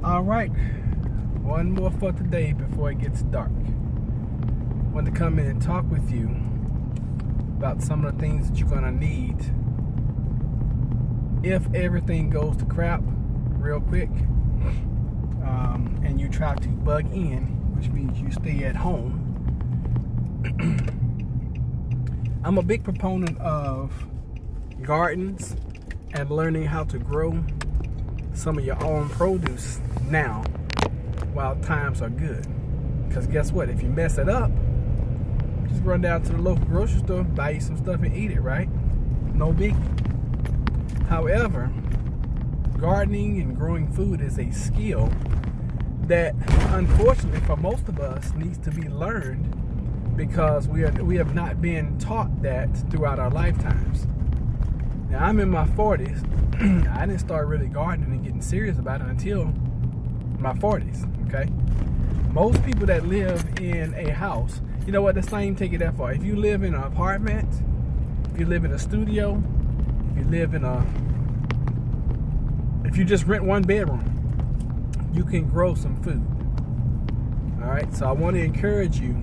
All right, one more for today before it gets dark. I want to come in and talk with you about some of the things that you're gonna need if everything goes to crap real quick, and you try to bug in, which means you stay at home. I'm a big proponent of gardens and learning how to grow some of your own produce now while times are good. Because guess what? If you mess it up, just run down to the local grocery store, buy you some stuff and eat it, right? No biggie. However, gardening and growing food is a skill that unfortunately for most of us needs to be learned, because we have not been taught that throughout our lifetimes. Now, I'm in my 40s. I didn't start really gardening and getting serious about it until my 40s, okay? Most people that live in a house, you know what, let's not even take it that far. If you live in an apartment, if you live in a studio, if you just rent one bedroom, you can grow some food. All right, so I want to encourage you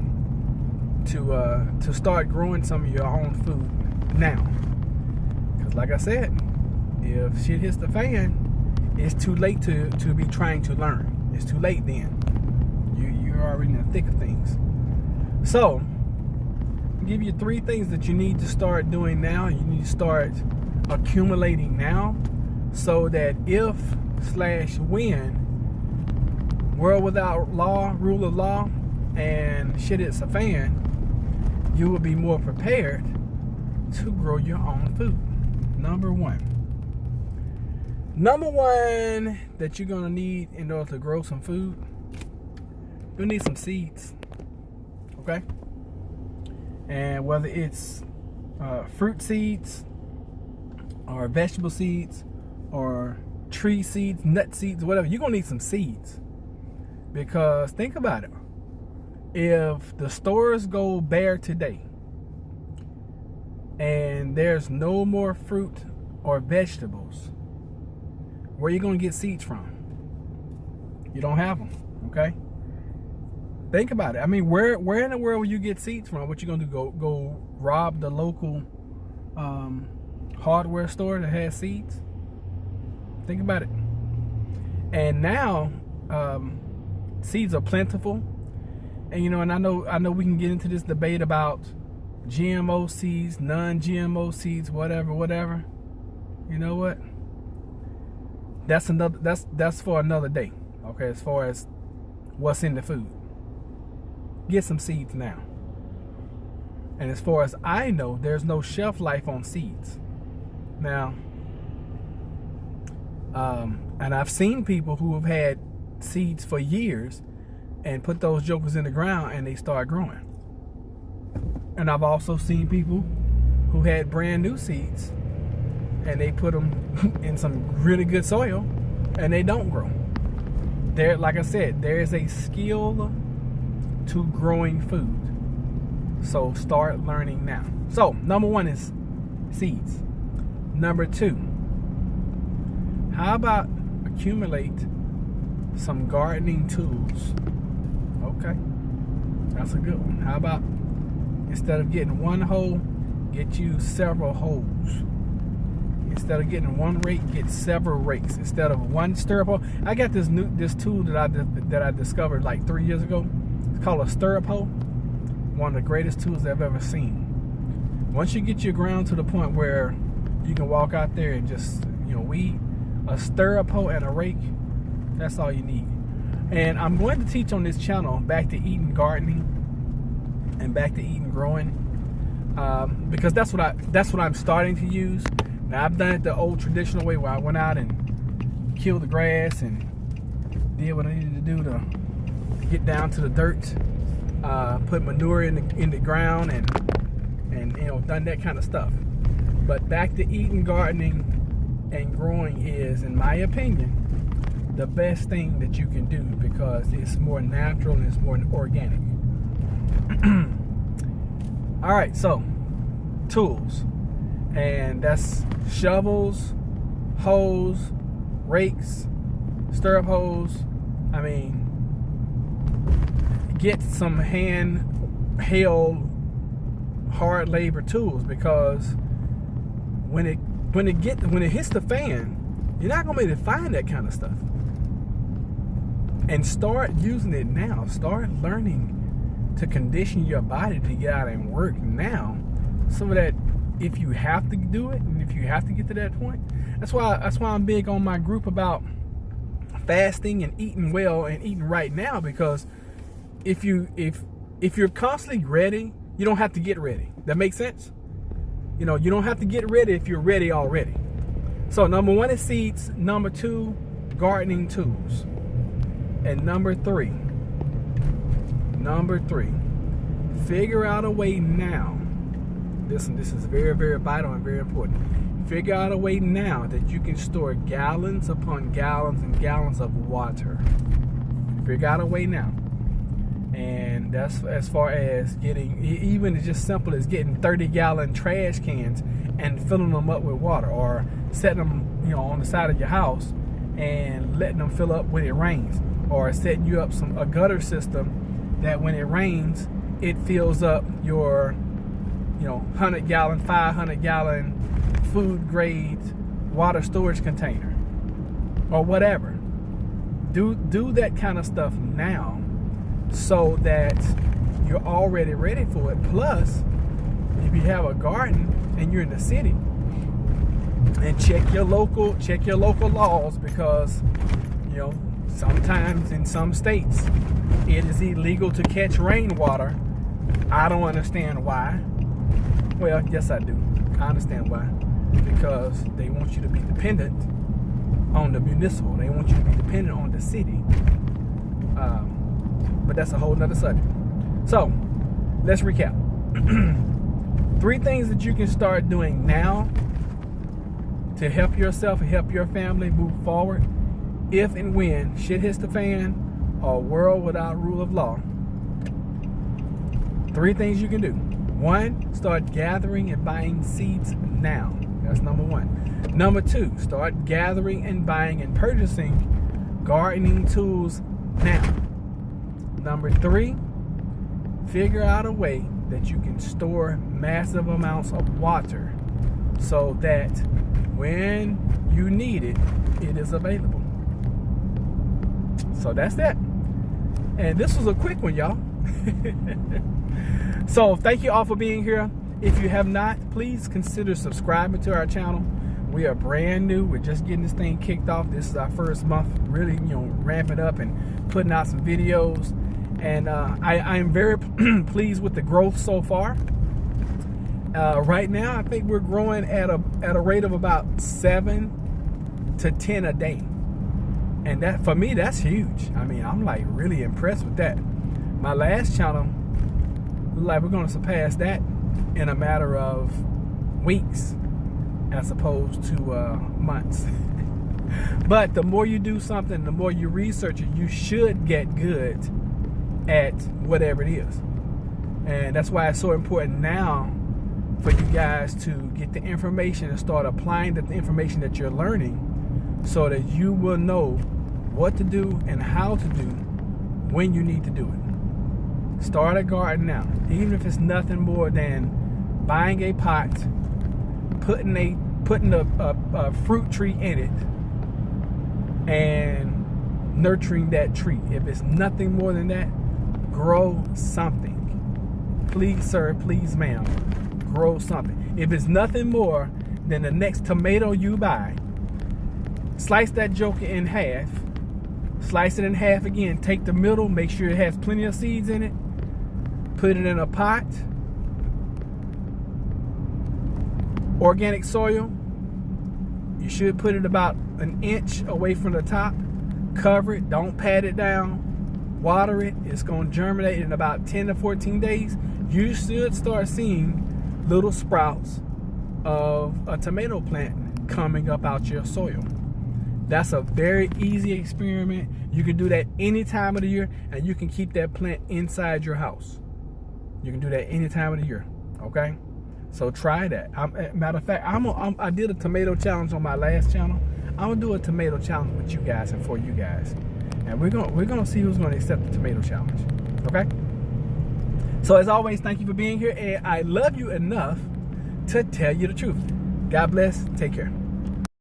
to start growing some of your own food now. Because like I said, if shit hits the fan, it's too late to be trying to learn. It's too late then. You're already in the thick of things. So, I'll give you 3 things that you need to start doing now. You need to start accumulating now, so that if/when world without law, rule of law, and shit hits a fan, you will be more prepared to grow your own food. Number one that you're gonna need in order to grow some food, you'll need some seeds, okay? And whether it's fruit seeds or vegetable seeds or tree seeds, nut seeds, whatever, you're gonna need some seeds. Because think about it, if the stores go bare today and there's no more fruit or vegetables, where are you going to get seeds from? You don't have them, okay? Think about it. I mean, where in the world will you get seeds from? What you going to do, go rob the local hardware store that has seeds? Think about it. And now seeds are plentiful. And you know, and I know we can get into this debate about GMO seeds, non-GMO seeds, whatever. You know what? That's for another day. Okay, as far as what's in the food. Get some seeds now. And as far as I know, there's no shelf life on seeds. Now, and I've seen people who have had seeds for years and put those jokers in the ground and they start growing. And I've also seen people who had brand new seeds and they put them in some really good soil and they don't grow. There, like I said, there is a skill to growing food. So start learning now. So number 1 is seeds. Number 2, how about accumulate some gardening tools? Okay, that's a good one. How about instead of getting one hoe, get you several hoes? Instead of getting one rake, get several rakes. Instead of one stirrup hoe, I got this tool that I discovered like 3 years ago. It's called a stirrup hoe. One of the greatest tools I've ever seen. Once you get your ground to the point where you can walk out there and just weed, a stirrup hoe and a rake, that's all you need. And I'm going to teach on this channel back to eating gardening and back to eating growing, because that's what I'm starting to use. Now, I've done it the old traditional way, where I went out and killed the grass and did what I needed to do to get down to the dirt, put manure in the ground, and done that kind of stuff. But back to eating, gardening, and growing is, in my opinion, the best thing that you can do, because it's more natural and it's more organic. All right, so tools, and that's shovels, hoes, rakes, stirrup hose. I mean, get some hand-held hard labor tools, because when it hits the fan, you're not gonna be able to find that kind of stuff. And start using it now. Start learning to condition your body to get out and work now, so that if you have to do it, and if you have to get to that point, that's why I'm big on my group about fasting and eating well and eating right now. Because if you're constantly ready, you don't have to get ready. That makes sense? You know, you don't have to get ready if you're ready already. So number 1 is seeds. Number 2, gardening tools. And number three, figure out a way now. Listen, this is very, very vital and very important. Figure out a way now that you can store gallons upon gallons and gallons of water. Figure out a way now. And that's as far as getting, even just simple as getting 30-gallon trash cans and filling them up with water, or setting them, on the side of your house and letting them fill up when it rains, or setting you up a gutter system that when it rains, it fills up your, 100-gallon, 500-gallon food grade water storage container, or whatever. Do that kind of stuff now, so that you're already ready for it. Plus, if you have a garden and you're in the city, and check your local laws, because sometimes in some states it is illegal to catch rainwater. I don't understand why. Well, yes I do. I understand why. Because they want you to be dependent on the municipal. They want you to be dependent on the city. But that's a whole nother subject. So, let's recap. 3 things that you can start doing now to help yourself and help your family move forward if and when shit hits the fan, or world without rule of law. 3 things you can do. 1, start gathering and buying seeds now. That's number 1. Number 2, start gathering and buying and purchasing gardening tools now. Number 3, figure out a way that you can store massive amounts of water, so that when you need it, it is available. So that's that. And this was a quick one, y'all. So thank you all for being here. If you have not, please consider subscribing to our channel. We are brand new. We're just getting this thing kicked off. This is our first month, really, ramping up and putting out some videos. And I am very pleased with the growth so far. Right now, I think we're growing at a rate of about 7 to 10 a day. And that, for me, that's huge. I mean, I'm like really impressed with that. My last channel, like we're gonna surpass that in a matter of weeks as opposed to months. But the more you do something, the more you research it, you should get good at whatever it is. And that's why it's so important now for you guys to get the information and start applying the information that you're learning, so that you will know what to do and how to do when you need to do it. Start a garden now, even if it's nothing more than buying a pot, putting a fruit tree in it, and nurturing that tree. If it's nothing more than that, grow something. Please, sir, please, ma'am, grow something. If it's nothing more than the next tomato you buy, slice that joker in half, slice it in half again, take the middle, make sure it has plenty of seeds in it, put it in a pot, organic soil. You should put it about an inch away from the top, cover it, don't pat it down, water it. It's going to germinate in about 10 to 14 days. You should start seeing little sprouts of a tomato plant coming up out your soil. That's a very easy experiment. You can do that any time of the year, and you can keep that plant inside your house. You can do that any time of the year, okay? So try that. Matter of fact, I did a tomato challenge on my last channel. I'm gonna do a tomato challenge with you guys and for you guys, and we're gonna see who's gonna accept the tomato challenge. Okay. So as always, thank you for being here, and I love you enough to tell you the truth. God bless. Take care.